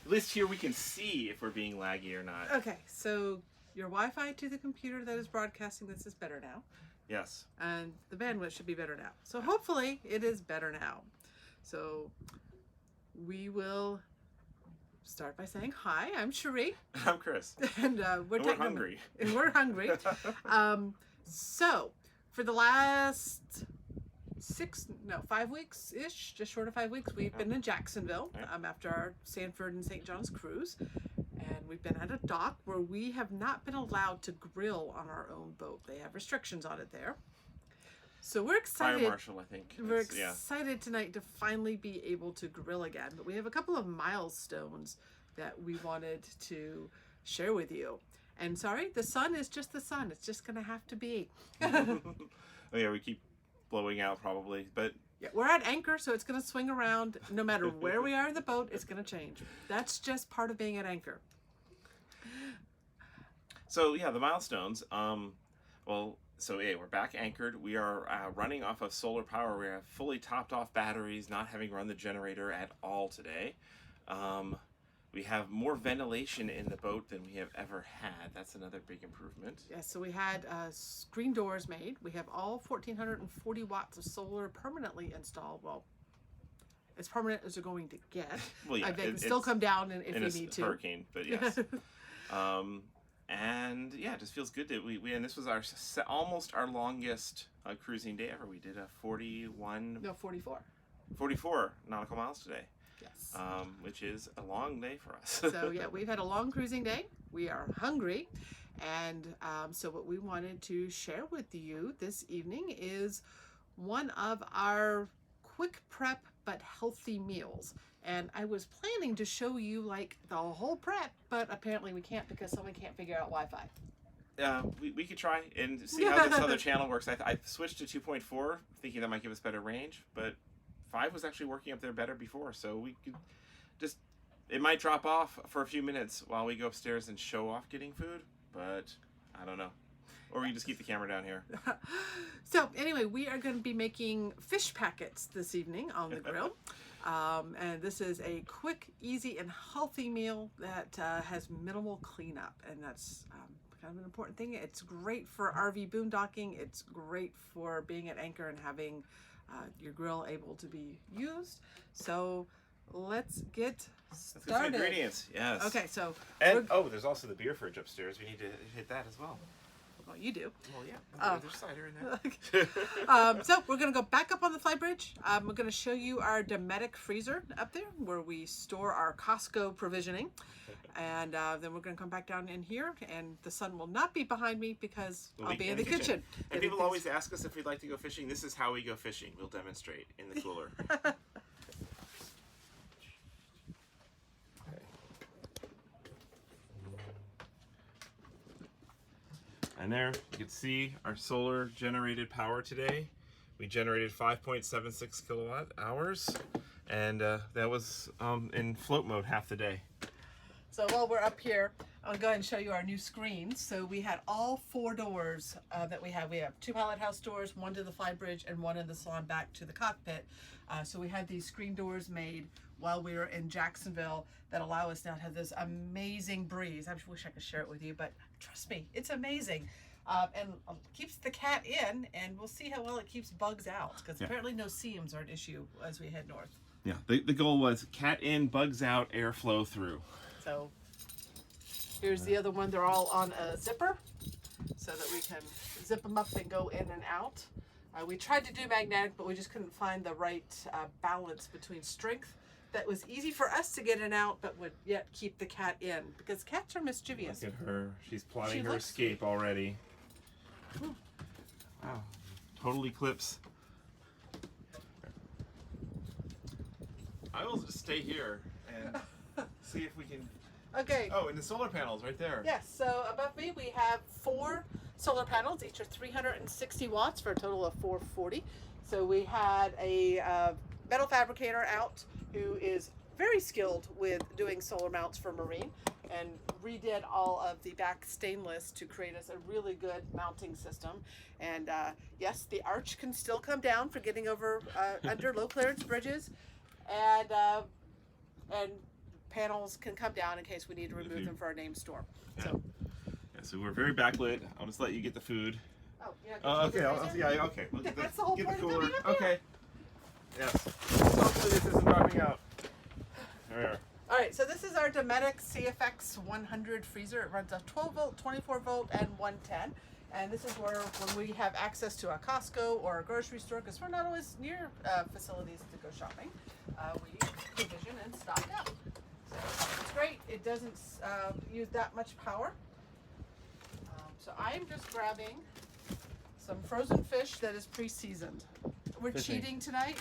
At least here we can see if we're being laggy or not. Okay, so your Wi-Fi to the computer that is broadcasting this is better now. Yes. And the bandwidth should be better now. So hopefully it is better now. So we will start by saying hi. I'm Cherie. I'm Chris. And we're hungry. And we're hungry. So for the last 5 weeks-ish, just short of 5 weeks, we've been in Jacksonville after our Sanford and St. John's cruise. And we've been at a dock where we have not been allowed to grill on our own boat. They have restrictions on it there. So we're excited. Fire marshal, I think. We're excited tonight to finally be able to grill again. But we have a couple of milestones that we wanted to share with you. And sorry, the sun is just the sun. It's just going to have to be. Oh, yeah, we keep blowing out probably, but yeah, we're at anchor, so it's going to swing around. No matter where we are in the boat, it's going to change. That's just part of being at anchor. So yeah, the milestones. We're back anchored. We are running off of solar power. We have fully topped off batteries, not having run the generator at all today. We have more ventilation in the boat than we have ever had. That's another big improvement. Yeah, so we had screen doors made. We have all 1,440 watts of solar permanently installed. Well, as permanent as they're going to get. Well, yeah, they can still come down if we need to. Hurricane, but yes. And yeah, it just feels good that and this was almost our longest cruising day ever. We did a 44 nautical miles today. Yes. Which is a long day for us. So yeah, we've had a long cruising day. We are hungry. And so what we wanted to share with you this evening is one of our quick prep but healthy meals. And I was planning to show you like the whole prep, but apparently we can't because someone can't figure out Wi-Fi. We could try and see how this other channel works. I switched to 2.4 thinking that might give us better range, but 5 was actually working up there better before, so we could it might drop off for a few minutes while we go upstairs and show off getting food, but I don't know. Or we can just keep the camera down here. So anyway, we are going to be making fish packets this evening on the grill. And this is a quick, easy, and healthy meal that has minimal cleanup, and that's kind of an important thing. It's great for RV boondocking. It's great for being at anchor and having your grill able to be used. So let's get started. Let's get some ingredients. Yes. Okay, so there's also the beer fridge upstairs. We need to hit that as well. Well, you do. Well, yeah. There's cider in there. So we're going to go back up on the fly bridge. We're going to show you our Dometic freezer up there where we store our Costco provisioning. And then we're going to come back down in here, and the sun will not be behind me because I'll be in the kitchen. And people always ask us if we'd like to go fishing. This is how we go fishing. We'll demonstrate in the cooler. And there you can see our solar generated power today. We generated 5.76 kilowatt hours, and that was in float mode half the day. So while we're up here, I'll go ahead and show you our new screens. So we had all 4 doors that we have. We have 2 pilot house doors, 1 to the fly bridge and 1 in the salon back to the cockpit. So we had these screen doors made while we were in Jacksonville that allow us now to have this amazing breeze. I wish I could share it with you, but trust me, it's amazing. And keeps the cat in, and we'll see how well it keeps bugs out, because apparently no seams are an issue as we head north. Yeah, the goal was cat in, bugs out, airflow through. So here's the other one. They're all on a zipper so that we can zip them up and go in and out. We tried to do magnetic, but we just couldn't find the right balance between strength that was easy for us to get in and out, but would yet keep the cat in, because cats are mischievous. Look at her. She's plotting her escape already. Ooh. Wow. Total eclipse. I will just stay here and see if we can... Okay. Oh, and the solar panels right there. Yes, so above me we have 4 solar panels. Each are 360 watts for a total of 440. So we had a metal fabricator out who is very skilled with doing solar mounts for marine, and redid all of the back stainless to create us a really good mounting system. And yes, the arch can still come down for getting over under low clearance bridges, and panels can come down in case we need to remove them for our name store. Yeah. So. Yeah, so we're very backlit. I'll just let you get the food. Oh, yeah. Okay. Yeah. Okay. We'll get That's the whole get the point of cooler. coming up here. Okay. Yes. Hopefully this isn't dropping out. There. All right, so this is our Dometic CFX 100 freezer. It runs a 12 volt, 24 volt, and 110. And this is where when we have access to a Costco or a grocery store, because we're not always near facilities to go shopping, we provision and stock up. So it's great. It doesn't use that much power. So I'm just grabbing some frozen fish that is pre-seasoned. We're cheating tonight.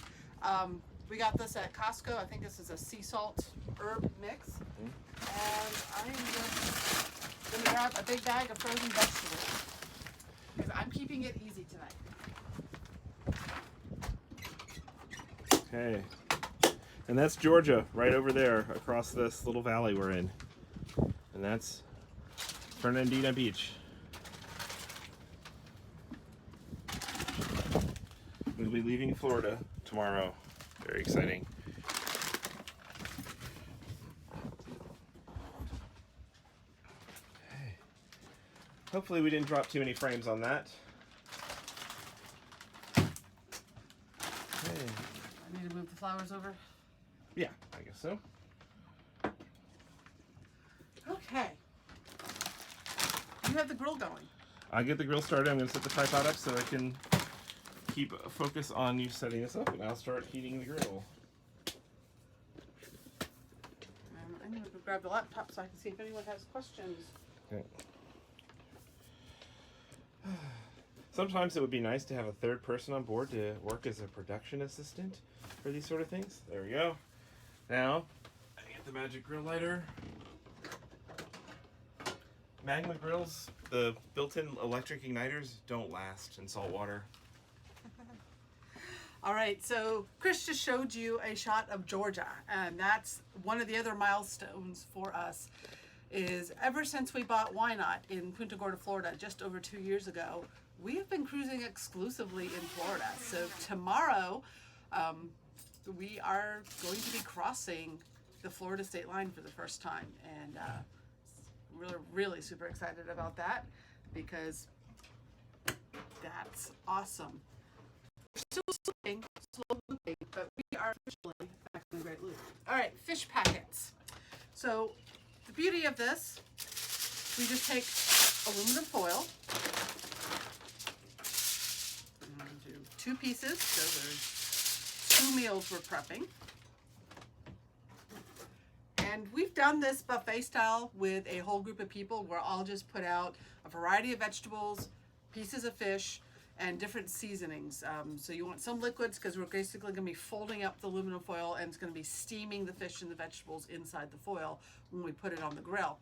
We got this at Costco. I think this is a sea salt herb mix. And I'm just going to grab a big bag of frozen vegetables because I'm keeping it easy tonight. Okay. And that's Georgia, right over there, across this little valley we're in. And that's Fernandina Beach. We'll be leaving Florida tomorrow. Very exciting. Okay. Hopefully we didn't drop too many frames on that. Okay. I need to move the flowers over. Yeah, I guess so. Okay. You have the grill going. I'll get the grill started. I'm going to set the tripod up so I can keep a focus on you setting this up, and I'll start heating the grill. I need to grab the laptop so I can see if anyone has questions. Okay. Sometimes it would be nice to have a third person on board to work as a production assistant for these sort of things. There we go. Now, I get the magic grill lighter. Magma grills, the built-in electric igniters, don't last in salt water. All right, so Chris just showed you a shot of Georgia, and that's one of the other milestones for us. Is ever since we bought Why Not in Punta Gorda, Florida, just over 2 years ago, we have been cruising exclusively in Florida. So tomorrow, we are going to be crossing the Florida state line for the first time, and we're really super excited about that because that's awesome. We're still slipping, slow moving, but we are officially back in the Great Loop. All right, fish packets. So the beauty of this, we just take aluminum foil and do 2 pieces. So there's 2 meals we're prepping. And we've done this buffet style with a whole group of people where I'll just put out a variety of vegetables, pieces of fish, and different seasonings. So you want some liquids because we're basically going to be folding up the aluminum foil and it's going to be steaming the fish and the vegetables inside the foil when we put it on the grill.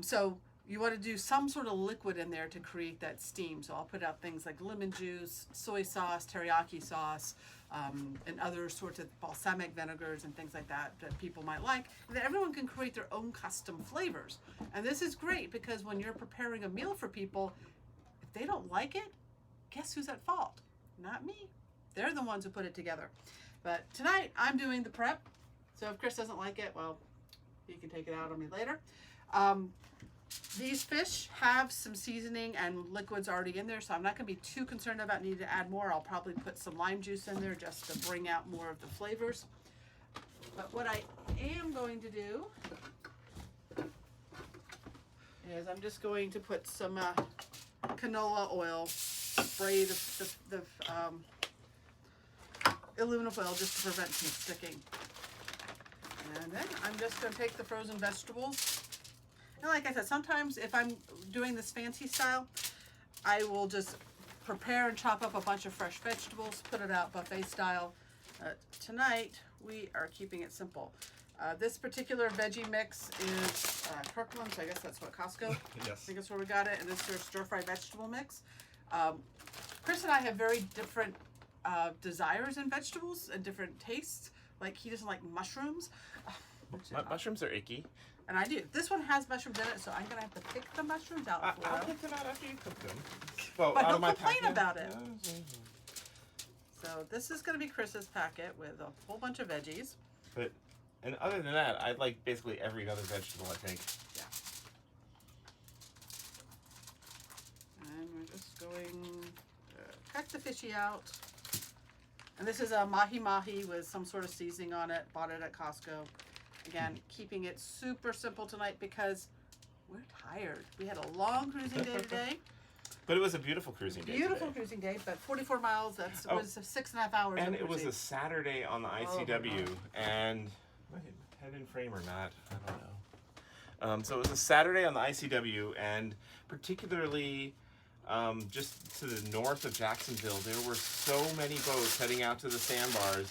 So you want to do some sort of liquid in there to create that steam. So I'll put out things like lemon juice, soy sauce, teriyaki sauce, and other sorts of balsamic vinegars and things like that that people might like. And then everyone can create their own custom flavors. And this is great because when you're preparing a meal for people, if they don't like it, guess who's at fault? Not me. They're the ones who put it together. But tonight I'm doing the prep. So if Chris doesn't like it, well, he can take it out on me later. These fish have some seasoning and liquids already in there, so I'm not going to be too concerned about needing to add more. I'll probably put some lime juice in there just to bring out more of the flavors. But what I am going to do is I'm just going to put some canola oil, spray the aluminum foil just to prevent some sticking. And then I'm just going to take the frozen vegetables. And like I said, sometimes if I'm doing this fancy style, I will just prepare and chop up a bunch of fresh vegetables, put it out buffet style. Tonight, we are keeping it simple. This particular veggie mix is Kirkland, so I guess that's what, Costco? Yes. I think that's where we got it, and this is their stir-fry vegetable mix. Chris and I have very different desires in vegetables and different tastes. Like, he doesn't like mushrooms. Mushrooms are icky. And I do. This one has mushrooms in it, so I'm going to have to pick the mushrooms out for I'll him. pick them out after you cook them. Well, But out he'll of my complain packet. about it. So this is going to be Chris's packet with a whole bunch of veggies. But And other than that, I like basically every other vegetable, I think. Yeah. And we're just going to cut the fishy out. And this is a mahi-mahi with some sort of seasoning on it. Bought it at Costco. Again, keeping it super simple tonight because we're tired. We had a long cruising day today. But it was a beautiful cruising day. Beautiful cruising day, but 44 miles, that was 6.5 hours. And it was a Saturday on the ICW. And my head in frame or not, I don't know. So it was a Saturday on the ICW, and particularly just to the north of Jacksonville, there were so many boats heading out to the sandbars,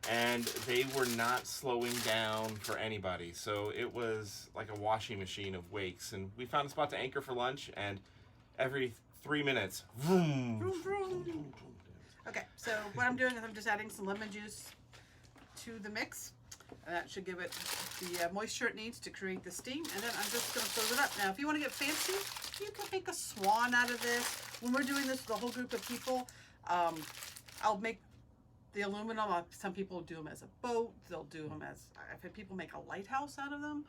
and they were not slowing down for anybody. So it was like a washing machine of wakes. And we found a spot to anchor for lunch, and every 3 minutes, vroom, Vroom, vroom. Okay, so what I'm doing is I'm just adding some lemon juice to the mix. And that should give it the moisture it needs to create the steam. And then I'm just going to close it up. Now, if you want to get fancy, you can make a swan out of this. When we're doing this with a whole group of people, I'll make the aluminum. Some people do them as a boat. They'll do them as, I've had people make a lighthouse out of them.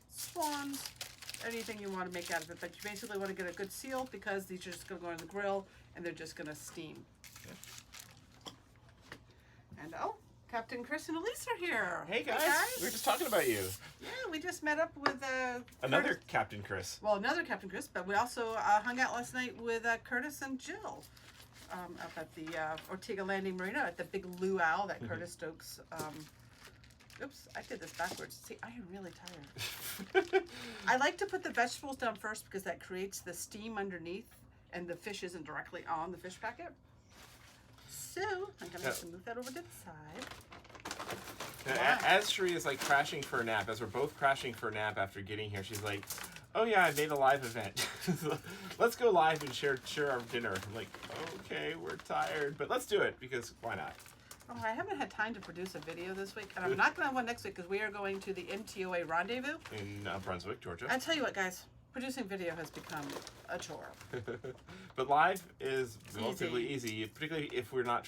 Swans, anything you want to make out of it. But you basically want to get a good seal because these are just going to go on the grill and they're just going to steam. And oh, Captain Chris and Elise are here. Hey guys, we were just talking about you. Yeah, we just met up with another Curtis. Captain Chris. Well, another Captain Chris, but we also hung out last night with Curtis and Jill up at the Ortega Landing Marina at the big luau that Curtis Stokes. Oops, I did this backwards. See, I am really tired. I like to put the vegetables down first because that creates the steam underneath, and the fish isn't directly on the fish packet. So I'm gonna have to move that over to the side. Now, as Cherie is like crashing for a nap, as we're both crashing for a nap after getting here, she's like, "Oh yeah, I made a live event. Let's go live and share our dinner." I'm like, "Okay, we're tired, but let's do it because why not?" Oh, I haven't had time to produce a video this week, and I'm not going to have one next week because we are going to the MTOA rendezvous in Brunswick, Georgia. I tell you what, guys, producing video has become a chore. But live is relatively easy, particularly if we're not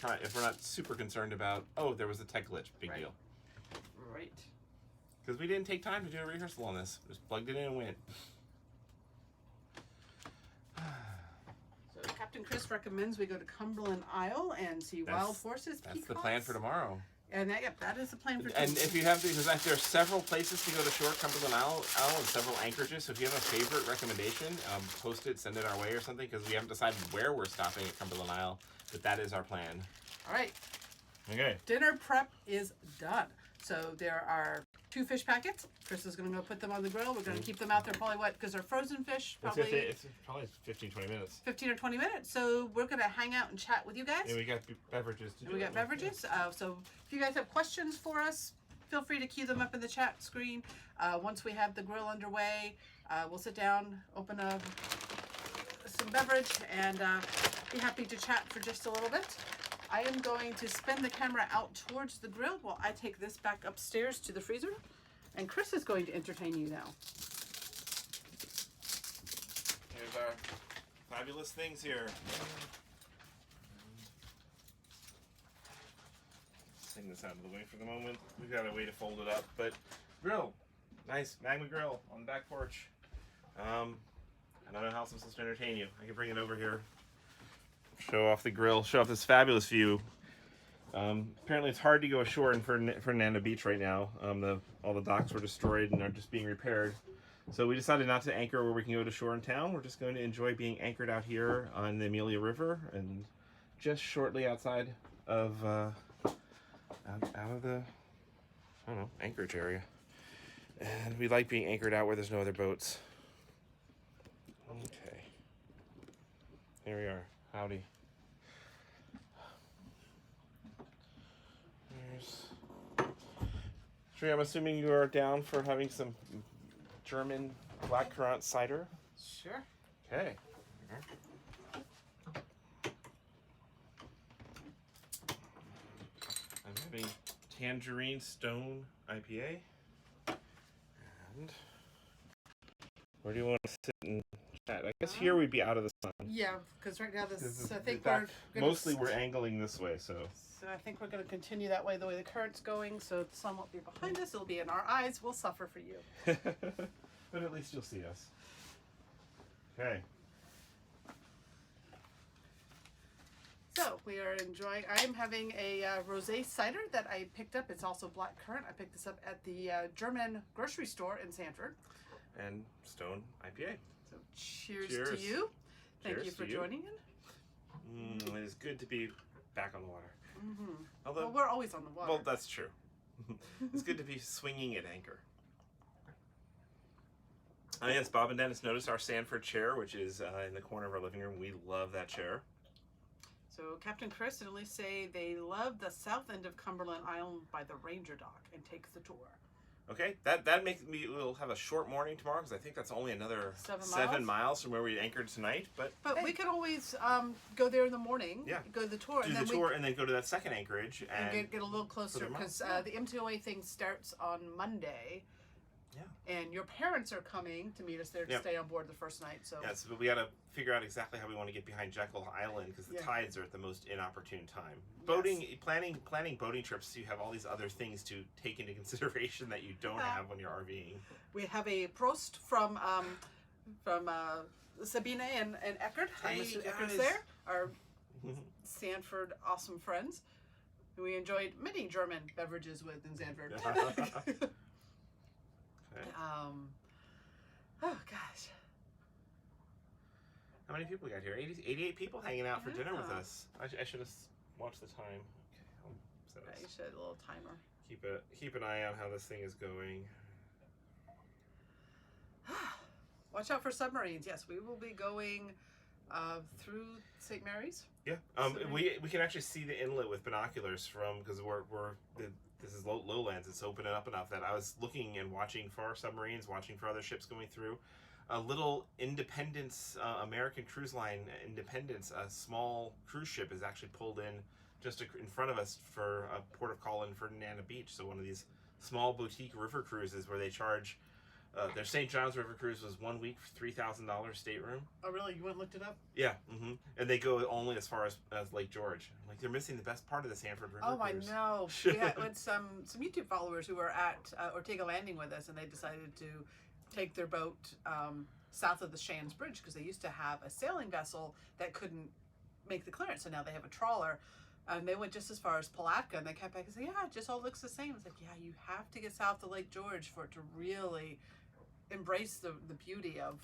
super concerned about, oh, there was a tech glitch, big deal. Right. Because we didn't take time to do a rehearsal on this, just plugged it in and went. So Captain Chris recommends we go to Cumberland Isle and see wild horses. That's peacocks. the plan for tomorrow. And that is the plan for tomorrow. And if you have because there's several places to go to shore, Cumberland Isle and several anchorages. So if you have a favorite recommendation, post it, send it our way or something, because we haven't decided where we're stopping at Cumberland Isle, but that is our plan. All right. Okay. Dinner prep is done. So there are 2 fish packets. Chris is going to go put them on the grill. We're going to keep them out there probably because they're frozen fish. It's probably 15, 20 minutes. 15 or 20 minutes. So we're going to hang out and chat with you guys. And we got beverages to do. We got beverages. So if you guys have questions for us, feel free to cue them up in the chat screen. Once we have the grill underway, we'll sit down, open some beverage, and be happy to chat for just a little bit. I am going to spin the camera out towards the grill while I take this back upstairs to the freezer. And Chris is going to entertain you now. Here's our fabulous things here. Sing this out of the way for the moment. We've got a way to fold it up, but grill. Nice Magma grill on the back porch. I don't know how else I'm supposed to entertain you. I can bring it over here. Show off the grill, show off this fabulous view. Apparently it's hard to go ashore in Fernando Beach right now. All the docks were destroyed and are just being repaired. So we decided not to anchor where we can go to shore in town. We're just going to enjoy being anchored out here on the Amelia River and just shortly outside of out of the, I don't know, anchorage area. And we like being anchored out where there's no other boats. Okay. Here we are. Howdy. Cherie, I'm assuming you are down for having some German blackcurrant cider? Sure. Okay. I'm having Tangerine Stone IPA. And where do you want to sit and I guess here we'd be out of the sun. Yeah, because right now this, I think Mostly we're angling this way, so. So I think we're going to continue that way, the way the current's going, so the sun won't be behind us, it'll be in our eyes, we'll suffer for you. But at least you'll see us. Okay. So we are enjoying, I am having a rosé cider that I picked up. It's also blackcurrant. I picked this up at the German grocery store in Sanford. And Stone IPA. So cheers to you. Thank you for joining in. It is good to be back on the water. Mm-hmm. Although, well, we're always on the water. Well, that's true. It's good to be swinging at anchor. Yes, Bob and Dennis noticed our Sanford chair, which is in the corner of our living room. We love that chair. So Captain Chris and Elise say they love the south end of Cumberland Island by the Ranger Dock and take the tour. Okay, that makes me. We'll have a short morning tomorrow because I think that's only another 7 miles from where we anchored tonight. But hey, we could always go there in the morning. Yeah. Go to the tour. Do the tour and then go to that second anchorage and get a little closer because the MTOA thing starts on Monday. Yeah. And your parents are coming to meet us there to stay on board the first night. So yes, but we got to figure out exactly how we want to get behind Jekyll Island because the tides are at the most inopportune time. Boating, planning boating trips, you have all these other things to take into consideration that you don't have when you're RVing. We have a Prost from Sabine and Eckert. Hey, Mr. Eckert's there, our Sanford awesome friends. We enjoyed many German beverages with in Sanford. Oh gosh. How many people we got here? 88 people hanging out for dinner with us. I should have watched the time. Okay, I'll set you should a little timer. Keep an eye on how this thing is going. Watch out for submarines. Yes, we will be going through St. Mary's. Yeah. We can actually see the inlet with binoculars from because this is lowlands. It's open up enough that I was looking and watching for submarines, watching for other ships going through. A little Independence, American Cruise Line Independence, a small cruise ship is actually pulled in just in front of us for a port of call in Ferdinand Beach. So one of these small boutique river cruises where they charge, their St. John's River cruise was 1 week for $3,000 stateroom. Oh really? You went and looked it up? Yeah. And they go only as far as Lake George. Like they're missing the best part of the Sanford River cruise. I know. We had some YouTube followers who were at Ortega Landing with us and they decided to take their boat south of the Shands Bridge because they used to have a sailing vessel that couldn't make the clearance, so now they have a trawler. And they went just as far as Palatka, and they kept back and said, "Yeah, it just all looks the same." It's like, yeah, you have to get south of Lake George for it to really embrace the beauty of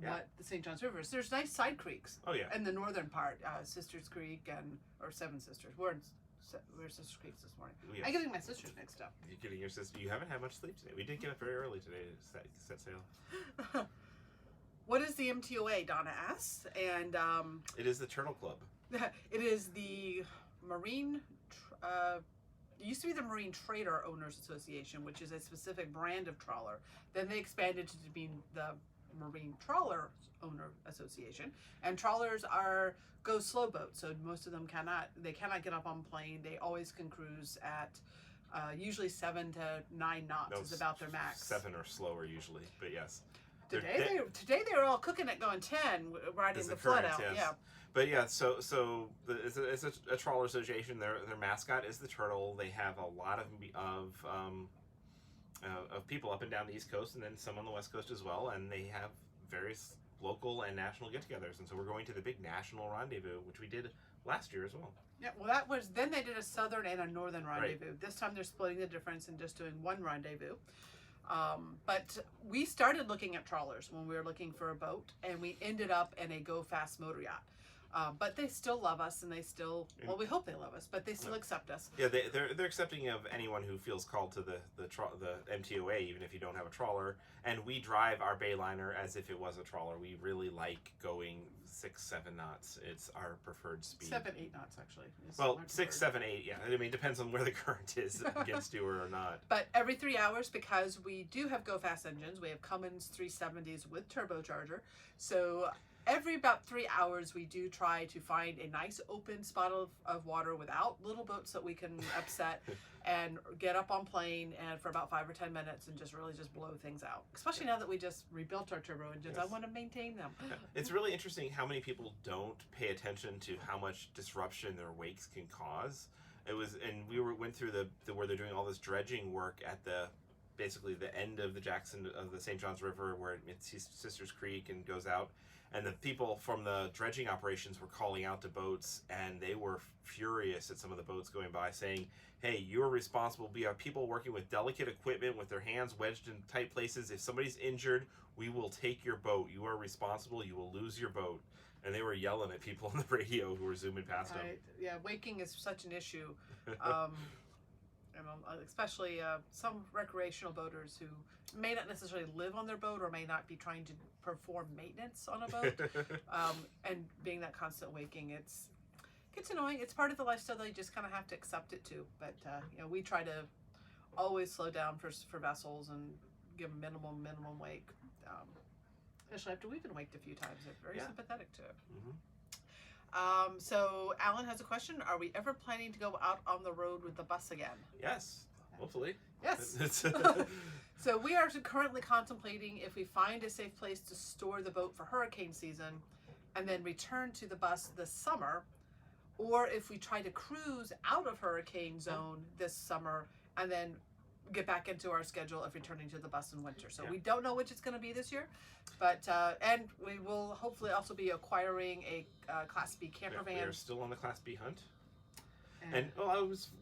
what the St. John's River is. There's nice side creeks. Oh yeah. In the northern part, Sisters Creek or Seven Sisters. We're Sisters Creeks this morning. Yes. I'm getting my sisters mixed up. You're getting your sister. You haven't had much sleep today. We did get up very early today to set sail. What is the MTOA? Donna asks, and it is the Turtle Club. It is the Marine. It used to be the Marine Trader Owners Association, which is a specific brand of trawler. Then they expanded to being the Marine Trawler Owner Association, and trawlers go slow boats, so most of them cannot get up on plane. They always can cruise at usually 7 to 9 knots is about their max. 7 or slower usually, but yes. Today they were all cooking it going 10, riding the flood out. Yes. Yeah. But yeah, so it's a trawler association. Their mascot is the turtle. They have a lot of people up and down the East Coast, and then some on the West Coast as well. And they have various local and national get-togethers. And so we're going to the big national rendezvous, which we did last year as well. Yeah, well, then they did a southern and a northern rendezvous. Right. This time they're splitting the difference and just doing one rendezvous. But we started looking at trawlers when we were looking for a boat, and we ended up in a Go Fast motor yacht. But they still love us, and they still, well, we hope they love us, but they still accept us. Yeah, they're accepting of anyone who feels called to the MTOA, even if you don't have a trawler. And we drive our Bayliner as if it was a trawler. We really like going 6-7 knots. It's our preferred speed. 7-8 knots, actually. Well, 6, 7, 8, yeah. I mean, it depends on where the current is against you or not. But every 3 hours, because we do have Go Fast engines, we have Cummins 370s with turbocharger. So every about 3 hours, we do try to find a nice open spot of water without little boats that we can upset, and get up on plane and for about 5 or 10 minutes and just really just blow things out. Especially now that we just rebuilt our turbo engines, I want to maintain them. It's really interesting how many people don't pay attention to how much disruption their wakes can cause. It was, and we went through the where they're doing all this dredging work at basically the end of the St. Johns River, where it meets Sisters Creek and goes out. And the people from the dredging operations were calling out to boats, and they were furious at some of the boats going by, saying, hey, you're responsible. We have people working with delicate equipment with their hands wedged in tight places. If somebody's injured, we will take your boat. You are responsible. You will lose your boat. And they were yelling at people on the radio who were zooming past them. Yeah, waking is such an issue. Especially some recreational boaters who may not necessarily live on their boat or may not be trying to perform maintenance on a boat, and being that constant waking, it gets annoying. It's part of the lifestyle that you just kind of have to accept it too. But we try to always slow down for vessels and give them minimum wake. Especially after we've been waked a few times, they're very sympathetic to it. So Alan has a question. Are we ever planning to go out on the road with the bus again? Yes, hopefully. Yes. So we are currently contemplating if we find a safe place to store the boat for hurricane season and then return to the bus this summer, or if we try to cruise out of hurricane zone this summer and then get back into our schedule of returning to the bus in winter. So we don't know which it's going to be this year, but and we will hopefully also be acquiring a Class B camper van. We're still on the Class B hunt. And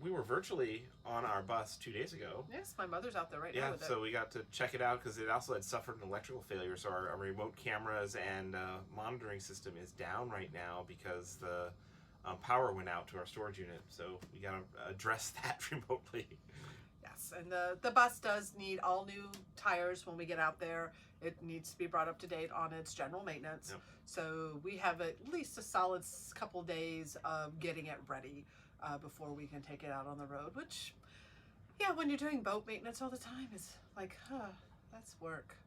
we were virtually on our bus 2 days ago. Yes, my mother's out there right now with it. So we got to check it out because it also had suffered an electrical failure. So our remote cameras and monitoring system is down right now because the power went out to our storage unit. So we got to address that remotely. Yes, and the bus does need all new tires when we get out there. It needs to be brought up to date on its general maintenance. Yep. So we have at least a solid couple days of getting it ready before we can take it out on the road, which, when you're doing boat maintenance all the time, it's like, that's work.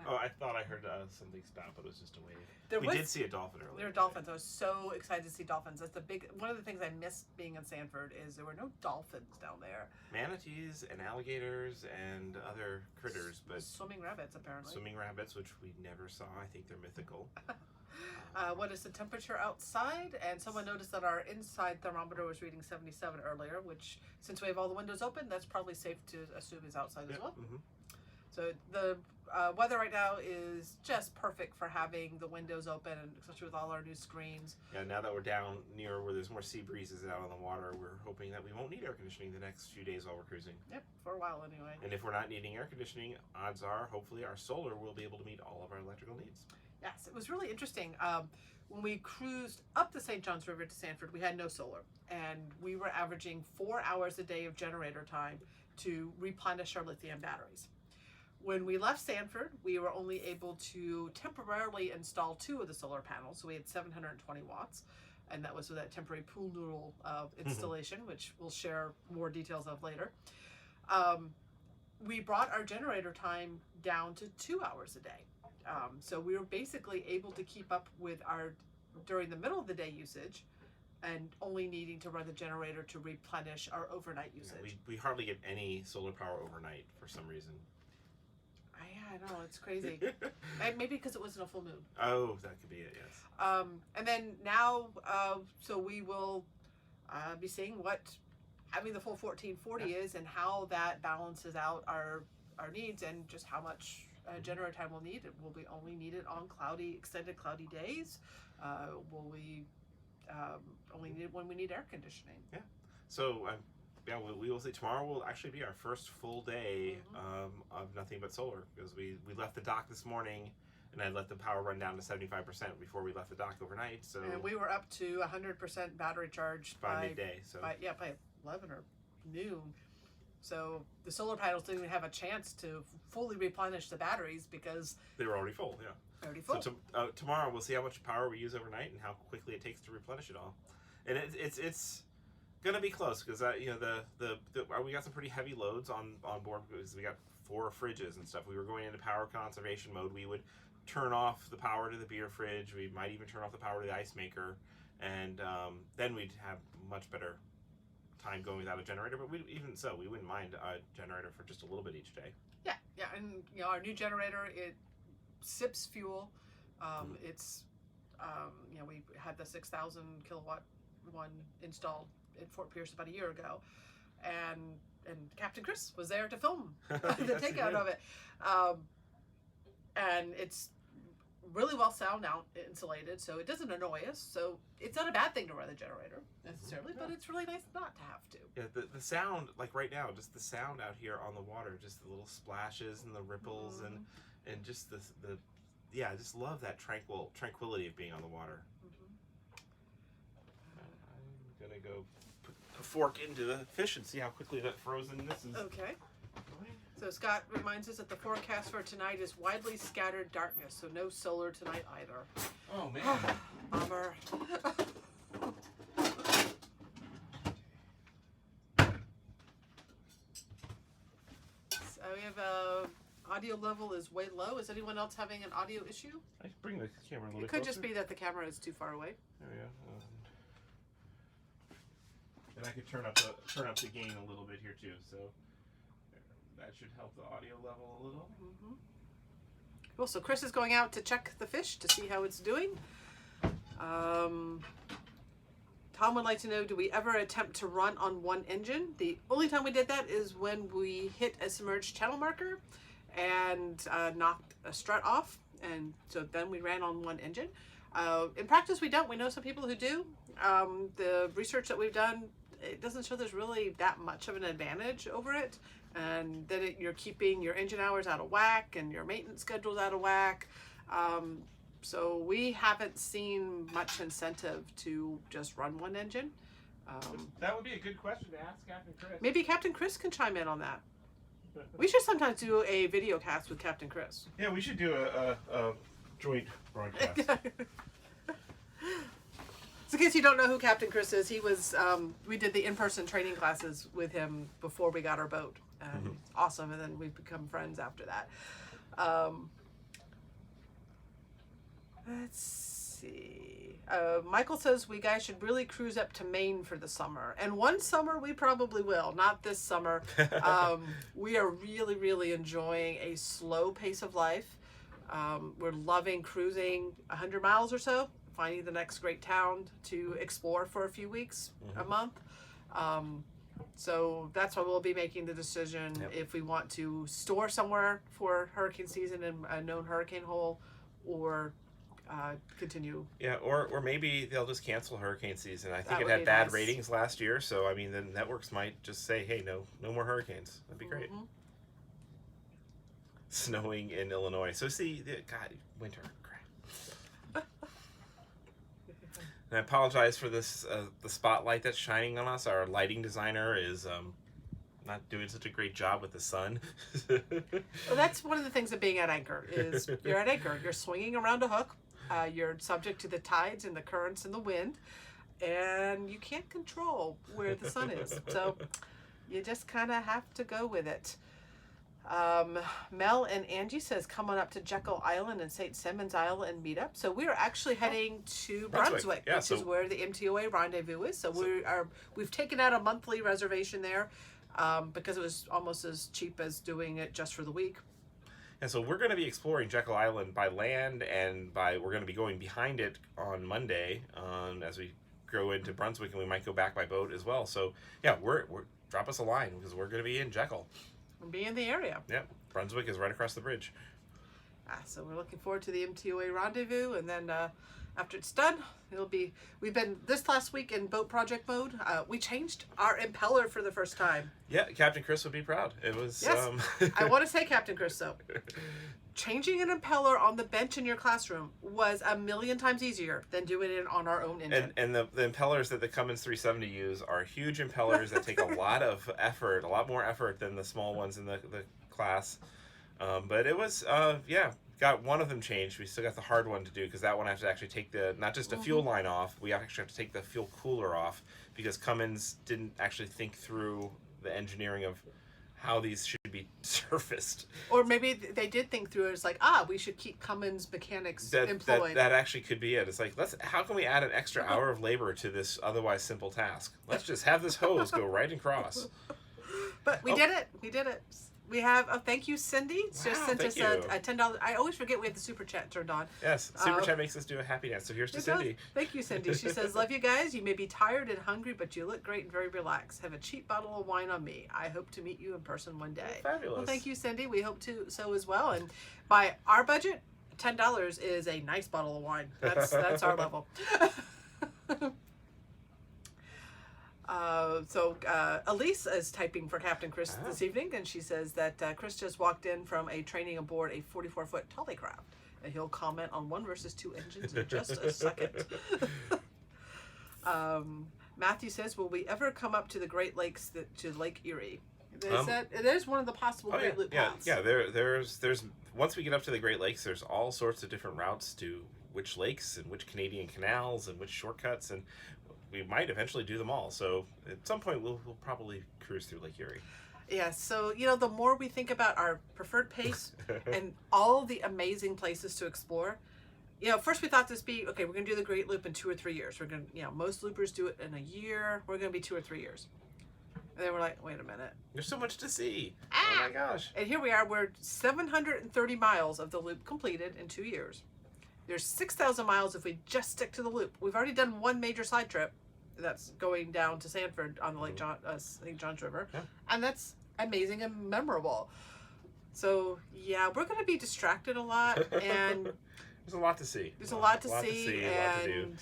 I thought I heard something spout, but it was just a wave. We did see a dolphin earlier. There were dolphins. I was so excited to see dolphins. That's one of the things I missed being in Sanford is there were no dolphins down there. Manatees and alligators and other critters, but swimming rabbits apparently. Swimming rabbits, which we never saw. I think they're mythical. What is the temperature outside? And someone noticed that our inside thermometer was reading 77 earlier, which since we have all the windows open, that's probably safe to assume is outside as well. Mm-hmm. So the weather right now is just perfect for having the windows open, and especially with all our new screens. Yeah, now that we're down near where there's more sea breezes out on the water, we're hoping that we won't need air conditioning the next few days while we're cruising. Yep, for a while anyway. And if we're not needing air conditioning, odds are hopefully our solar will be able to meet all of our electrical needs. Yes, it was really interesting. When we cruised up the St. Johns River to Sanford, we had no solar, and we were averaging 4 hours a day of generator time to replenish our lithium batteries. When we left Sanford, we were only able to temporarily install 2 of the solar panels, so we had 720 watts, and that was with that temporary pool noodle installation, which we'll share more details of later. We brought our generator time down to 2 hours a day. So we were basically able to keep up with our during the middle of the day usage and only needing to run the generator to replenish our overnight usage. Yeah, we hardly get any solar power overnight for some reason. I know, it's crazy. Maybe because it wasn't a full moon. Oh, that could be it, yes. And then now, so we will be seeing what having the full 1440 is and how that balances out our needs and just how much generator time we'll need. Will we only need it on extended cloudy days? Will we only need it when we need air conditioning? Yeah. So we will see. Tomorrow will actually be our first full day of nothing but solar, because we left the dock this morning and I let the power run down to 75% before we left the dock overnight. So and we were up to 100% battery charge by midday. So by 11 or noon. So the solar panels didn't even have a chance to fully replenish the batteries because they were already full. Yeah, already full. So tomorrow we'll see how much power we use overnight and how quickly it takes to replenish it all. And it's gonna be close because we got some pretty heavy loads on board because we got 4 fridges and stuff. We were going into power conservation mode. We would turn off the power to the beer fridge. We might even turn off the power to the ice maker, and then we'd have much better time going without a generator. But even so, we wouldn't mind a generator for just a little bit each day. Yeah, and our new generator, it sips fuel. It's we had the 6,000 kilowatt one installed in Fort Pierce about a year ago, and Captain Chris was there to film the takeout of it, and it's really well sound out insulated, so it doesn't annoy us. So it's not a bad thing to run the generator necessarily, but it's really nice not to have to. Yeah, the sound, like right now, just the sound out here on the water, just the little splashes and the ripples, and just the I just love that tranquility of being on the water. I'm gonna go put a fork into the fish and see how quickly that frozenness is. Okay. So Scott reminds us that the forecast for tonight is widely scattered darkness, so no solar tonight either. Oh man. Bummer. So we have audio level is way low. Is anyone else having an audio issue? I bring the camera a little bit It could closer. just be that the camera is too far away. There we go. And I could turn up the gain a little bit here too, so that should help the audio level a little. Cool. So Chris is going out to check the fish to see how it's doing. Tom would like to know, do we ever attempt to run on one engine? The only time we did that is when we hit a submerged channel marker and knocked a strut off, and so then we ran on one engine. In practice, we don't. We know some people who do. The research that we've done, it doesn't show there's really that much of an advantage over it, and that you're keeping your engine hours out of whack and your maintenance schedule's out of whack. So we haven't seen much incentive to just run one engine. That would be a good question to ask Captain Chris. Maybe Captain Chris can chime in on that. We should sometimes do a video cast with Captain Chris. Yeah, we should do a joint broadcast. So in case you don't know who Captain Chris is, he was, we did the in-person training classes with him before we got our boat. And awesome, and then we've become friends after that. Let's see. Michael says we guys should really cruise up to Maine for the summer. And one summer we probably will, not this summer. We are really, really enjoying a slow pace of life. We're loving cruising 100 miles or so, finding the next great town to explore for a few weeks, a month. So that's why we'll be making the decision if we want to store somewhere for hurricane season in a known hurricane hole, or continue. Yeah, or maybe they'll just cancel hurricane season. I think That it would had be bad nice. ratings last year, so I mean the networks might just say, hey, no more hurricanes. That'd be great. Snowing in Illinois. So see, God, winter. Crap. And I apologize for this, the spotlight that's shining on us. Our lighting designer is not doing such a great job with the sun. Well, that's one of the things of being at anchor is you're at anchor. You're swinging around a hook. You're subject to the tides and the currents and the wind, and you can't control where the sun is. So you just kind of have to go with it. Mel and Angie says, come on up to Jekyll Island and St. Simons Island and meet up. So we're actually heading to Brunswick, Yeah, which is where the MTOA rendezvous is. So we've taken out a monthly reservation there because it was almost as cheap as doing it just for the week. And so we're going to be exploring Jekyll Island by land, and we're going to be going behind it on Monday as we go into Brunswick, and we might go back by boat as well. So yeah, we're drop us a line because we're going to be in Jekyll. We'll be in the area. Yep, Brunswick is right across the bridge. So we're looking forward to the MTOA rendezvous, and then after it's done, we've been this last week in boat project mode. We changed our impeller for the first time. Yeah, Captain Chris would be proud. It was. Yes, I want to say Captain Chris though. Changing an impeller on the bench in your classroom was a million times easier than doing it on our own engine. And the impellers that the Cummins 370 use are huge impellers that take a lot of effort, a lot more effort than the small ones in the class. But it was, got one of them changed. We still got the hard one to do because that one I have to actually take not just the fuel line off, we actually have to take the fuel cooler off because Cummins didn't actually think through the engineering of how these should be surfaced. Or maybe they did think through it. It's like, we should keep Cummins mechanics employed. That actually could be it. It's like, how can we add an extra hour of labor to this otherwise simple task? Let's just have this hose go right across. But we did it. We did it. We have thank you, Cindy. Just sent us a $10. I always forget we have the super chat turned on. Yes, super chat makes us do a happy dance. So here's to Cindy. Thank you, Cindy. She says, "Love you guys. You may be tired and hungry, but you look great and very relaxed. Have a cheap bottle of wine on me. I hope to meet you in person one day." Fabulous. Well, thank you, Cindy. We hope to so as well. And by our budget, $10 is a nice bottle of wine. That's our level. Elise is typing for Captain Chris this evening, and she says that Chris just walked in from a training aboard a 44-foot Tollycraft, and he'll comment on 1 versus 2 engines in just a second. Matthew says, "Will we ever come up to the Great Lakes to Lake Erie?" There's one of the possible Great Loop paths. Yeah. There's once we get up to the Great Lakes, there's all sorts of different routes to which lakes and which Canadian canals and which shortcuts, and we might eventually do them all. So at some point we'll probably cruise through Lake Erie. Yeah, so the more we think about our preferred pace and all the amazing places to explore, first we thought this we're going to do the Great Loop in 2 or 3 years. We're going to, most loopers do it in a year. We're going to be 2 or 3 years. And then we're like, wait a minute. There's so much to see. Oh my gosh. And here we are. We're 730 miles of the loop completed in 2 years. There's 6,000 miles if we just stick to the loop. We've already done 1 major side trip. That's going down to Sanford on the St. John's River. Yeah. And that's amazing and memorable. So, yeah, we're going to be distracted a lot. And there's a lot to see. There's a lot to see. A lot to do.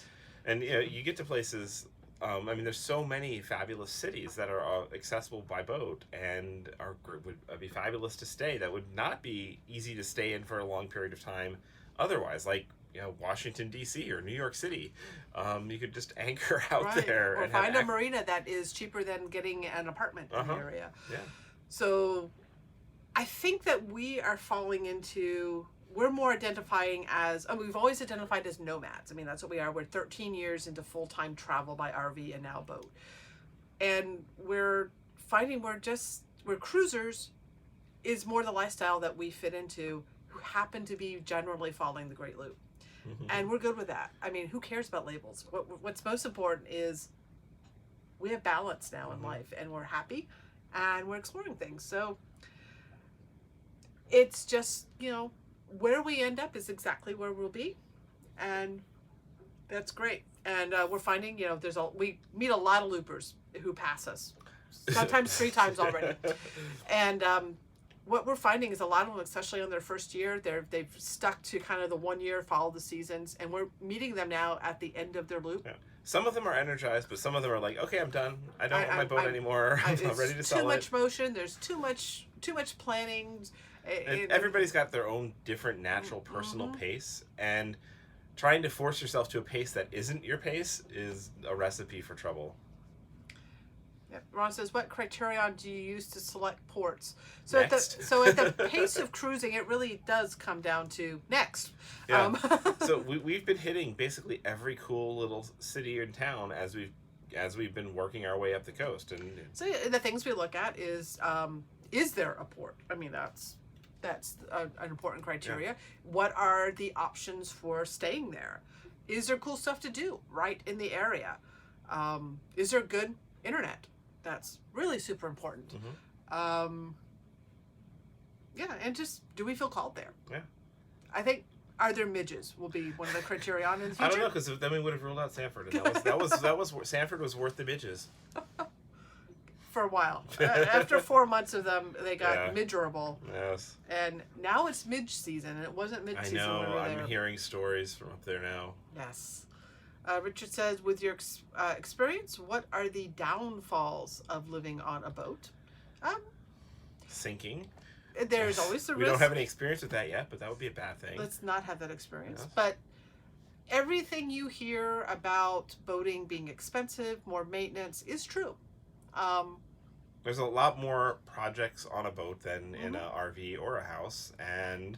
And, you get to places, there's so many fabulous cities that are accessible by boat and would be fabulous to stay. That would not be easy to stay in for a long period of time otherwise, like Washington D.C. or New York City. You could just anchor out there or find a marina that is cheaper than getting an apartment in the area. Yeah. So I think that we are falling into, we're more identifying as, we've always identified as nomads. I mean, that's what we are. We're 13 years into full-time travel by RV and now boat. And we're finding we're cruisers is more the lifestyle that we fit into, who happen to be generally following the Great Loop. Mm-hmm. And we're good with that. I mean, who cares about labels? What's most important is we have balance now in life, and we're happy, and we're exploring things. So it's just, where we end up is exactly where we'll be, and that's great. And we're finding, we meet a lot of loopers who pass us, sometimes 3 times already. And what we're finding is a lot of them, especially on their first year, they've stuck to kind of the 1 year, follow the seasons, and we're meeting them now at the end of their loop. Yeah. Some of them are energized, but some of them are like, okay, I'm done. I don't want my boat anymore. I'm ready to sell it. Too much motion. There's too much planning. Everybody's got their own different natural personal pace, and trying to force yourself to a pace that isn't your pace is a recipe for trouble. Ron says, "What criterion do you use to select ports?" So at the pace of cruising, it really does come down to next. Yeah. So we've been hitting basically every cool little city and town as we've been working our way up the coast. And so the things we look at is there a port? I mean, that's an important criteria. Yeah. What are the options for staying there? Is there cool stuff to do right in the area? Is there good internet? That's really super important. Mm-hmm. And just, do we feel called there? Yeah. I think, are there midges will be one of the criteria in the future. I don't know, because then we would have ruled out Sanford. And that was Sanford was worth the midges. For a while. After 4 months of them, they got midgeable. Yes. And now it's midge season, and it wasn't midge season when we were there. I'm hearing stories from up there now. Yes. Richard says, with your experience, what are the downfalls of living on a boat? Sinking. There's always the risk. We don't have any experience with that yet, but that would be a bad thing. Let's not have that experience. Yes. But everything you hear about boating being expensive, more maintenance, is true. There's a lot more projects on a boat than in an RV or a house, and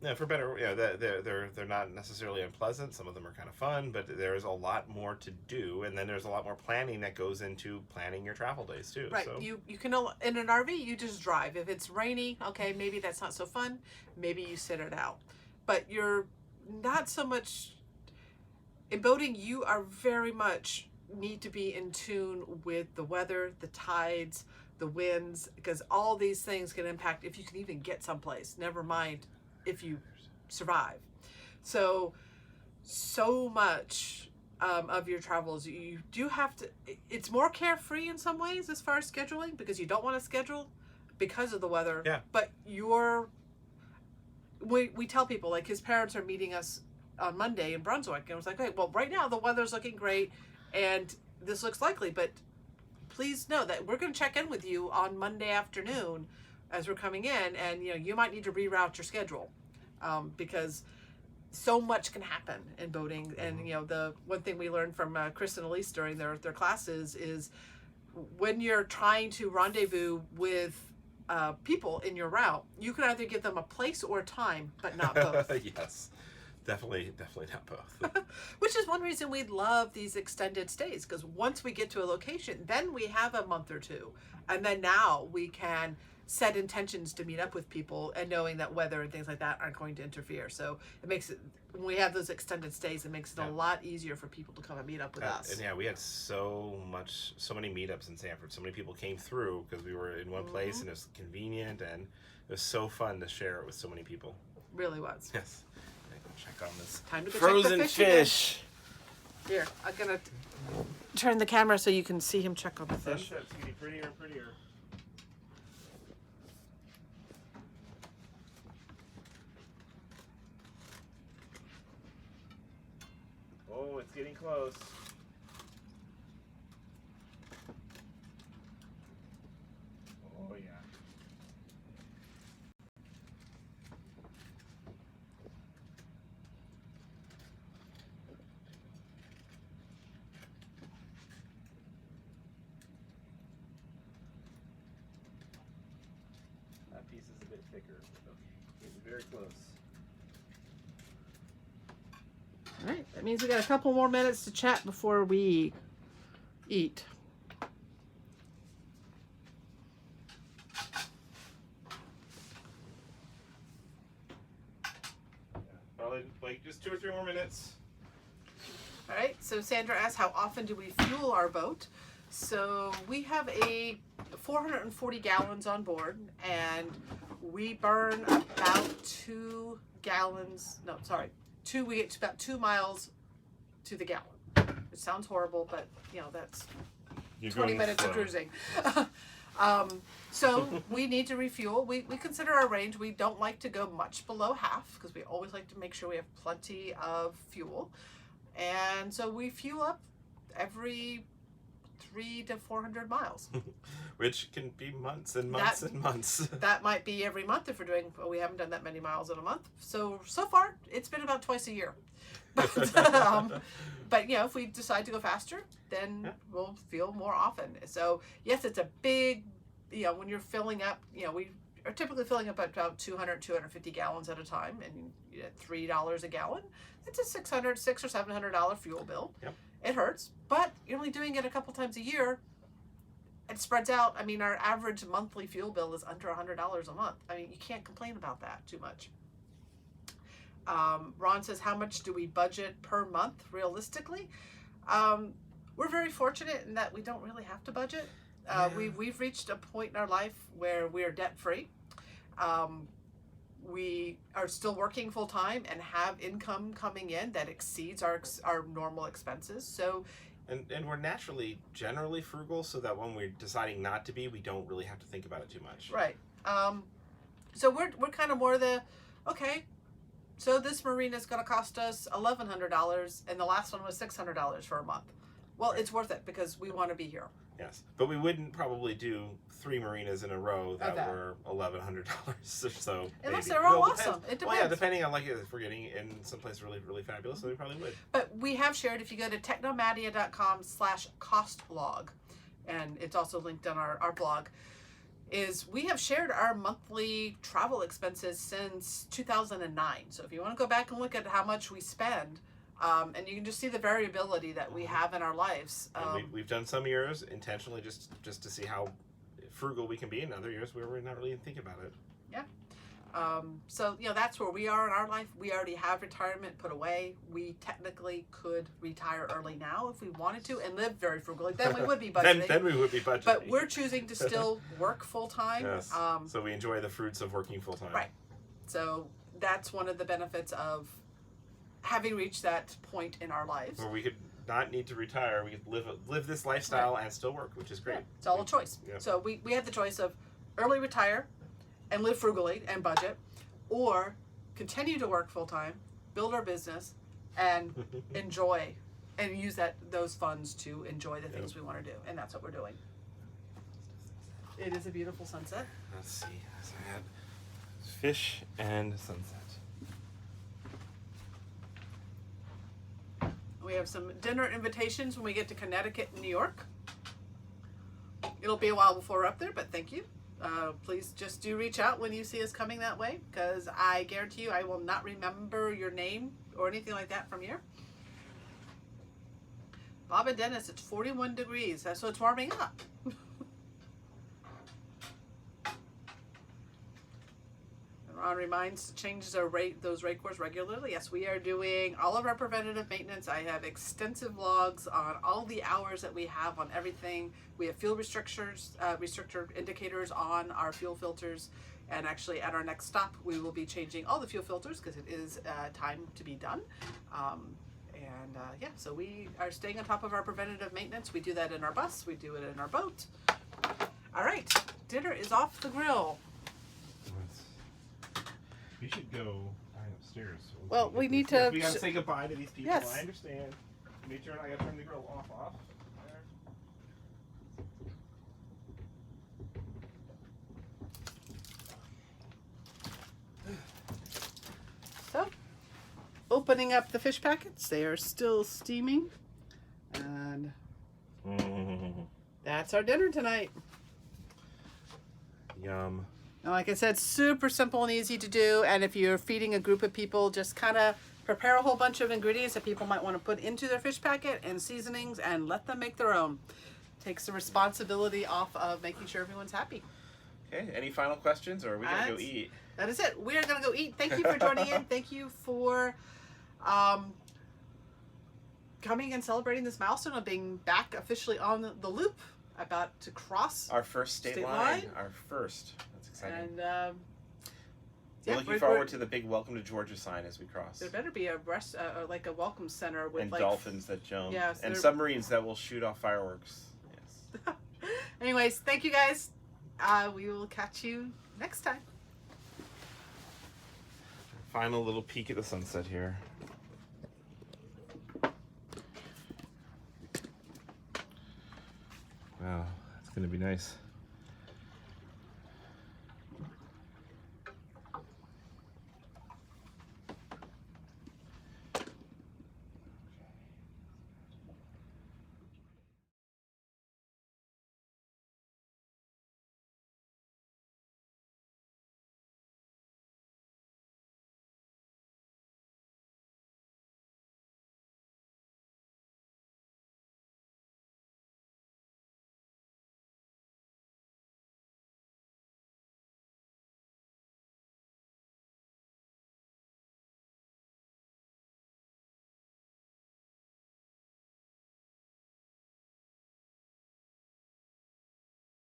Yeah, for better. Yeah, they're not necessarily unpleasant. Some of them are kind of fun, but there's a lot more to do, and then there's a lot more planning that goes into planning your travel days too. Right. So. You can, in an RV, you just drive. If it's rainy, okay, maybe that's not so fun. Maybe you sit it out. But you're not so much in boating. You are very much need to be in tune with the weather, the tides, the winds, because all these things can impact if you can even get someplace. Never mind if you survive. So much of your travels, you do have to, it's more carefree in some ways as far as scheduling, because you don't want to schedule because of the weather. Yeah. But we tell people, like, his parents are meeting us on Monday in Brunswick, and it was like, hey, well, right now the weather's looking great and this looks likely, but please know that we're going to check in with you on Monday afternoon as we're coming in, and you might need to reroute your schedule, because so much can happen in boating. And the one thing we learned from Chris and Elise during their classes is when you're trying to rendezvous with people in your route, you can either give them a place or a time, but not both. Yes, definitely not both. Which is one reason we love these extended stays, because once we get to a location, then we have a month or two, and then now we can set intentions to meet up with people, and knowing that weather and things like that aren't going to interfere. So it makes it, when we have those extended stays, it makes it a lot easier for people to come and meet up with us. And yeah, we had so many meetups in Sanford. So many people came through because we were in one place and it was convenient, and it was so fun to share it with so many people. Really was. Yes. I'm gonna check on this Time to go frozen check the fish. Here, I'm gonna turn the camera so you can see him check on the fish. Sunset's getting prettier and prettier. Oh, it's getting close. Oh, yeah. That piece is a bit thicker. Okay, getting very close. All right, that means we got a couple more minutes to chat before we eat. Probably like just 2 or 3 more minutes. All right, so Sandra asked, how often do we fuel our boat? So we have a 440 gallons on board, and we burn about 2 gallons, no, sorry, we get to about 2 miles to the gallon. It sounds horrible, but that's 20 minutes of cruising. So we need to refuel. We consider our range. We don't like to go much below half, because we always like to make sure we have plenty of fuel. And so we fuel up every 300 to 400 miles. Which can be months and months and months. That might be every month if we're doing, well, we haven't done that many miles in a month. So far, it's been about twice a year. But if we decide to go faster, then we'll fuel more often. So yes, it's a big, when you're filling up, we are typically filling up about 250 gallons at a time, and at $3 a gallon, it's a $600 or $700 fuel bill. Yep. It hurts, but you're only doing it a couple times a year. It spreads out. I mean, our average monthly fuel bill is under $100 a month. I mean, you can't complain about that too much. Ron says, how much do we budget per month realistically? We're very fortunate in that we don't really have to budget. We've reached a point in our life where we are debt free. We are still working full time and have income coming in that exceeds our normal expenses. So, and we're naturally generally frugal, so that when we're deciding not to be, we don't really have to think about it too much. Right. So we're kind of more okay. So this marina is going to cost us $1,100, and the last one was $600 for a month. Well, It's worth it because we want to be here. Yes, but we wouldn't probably do 3 marinas in a row that were $1,100 or so. Unless maybe. they're all awesome. It depends. Well, yeah, depending on if we're getting in someplace really, really fabulous, so we probably would. But we have shared, if you go to technomadia.com/cost log, and it's also linked on our blog, is we have shared our monthly travel expenses since 2009. So if you want to go back and look at how much we spend, and you can just see the variability that we have in our lives. We've done some years intentionally just to see how frugal we can be, and other years where we're not really even thinking about it. Yeah. So, you know, that's where we are in our life. We already have retirement put away. We technically could retire early now if we wanted to and live very frugally. Then we would be budgeting. then we would be budgeting. But we're choosing to still work full time. Yes. So we enjoy the fruits of working full time. Right. So that's one of the benefits of having reached that point in our lives. Where we could not need to retire. We could live this lifestyle and still work, which is great. Yeah. It's all a choice. Yeah. So we had the choice of early retire and live frugally and budget, or continue to work full time, build our business, and enjoy and use those funds to enjoy the things we want to do. And that's what we're doing. It is a beautiful sunset. Let's see. So I had fish and sunset. We have some dinner invitations when we get to Connecticut and New York. It'll be a while before we're up there, but thank you. Please just do reach out when you see us coming that way, because I guarantee you I will not remember your name or anything like that from here. Bob and Dennis, it's 41 degrees, so it's warming up. Ron reminds changes those rate cores regularly. Yes, we are doing all of our preventative maintenance. I have extensive logs on all the hours that we have on everything. We have fuel restrictor indicators on our fuel filters. And actually at our next stop, we will be changing all the fuel filters because it is time to be done. Yeah, so we are staying on top of our preventative maintenance. We do that in our bus. We do it in our boat. All right, dinner is off the grill. We should go upstairs. Well, we need to. We gotta say goodbye to these people. Yes. I understand. I gotta turn the grill off. So, opening up the fish packets. They are still steaming, and that's our dinner tonight. Yum. And like I said, super simple and easy to do. And if you're feeding a group of people, just kind of prepare a whole bunch of ingredients that people might want to put into their fish packet and seasonings and let them make their own. Takes the responsibility off of making sure everyone's happy. Okay, any final questions, or are we going to go eat? That is it. We are going to go eat. Thank you for joining in. Thank you for coming and celebrating this milestone of being back officially on the loop, about to cross our first state line. Our first. That's exciting. And we're looking forward to the big "Welcome to Georgia" sign as we cross. There better be a like a welcome center with and dolphins that jump. Yeah, so and submarines that will shoot off fireworks. Yes. Anyways, thank you guys. We will catch you next time. Final little peek at the sunset here. Wow, that's gonna be nice.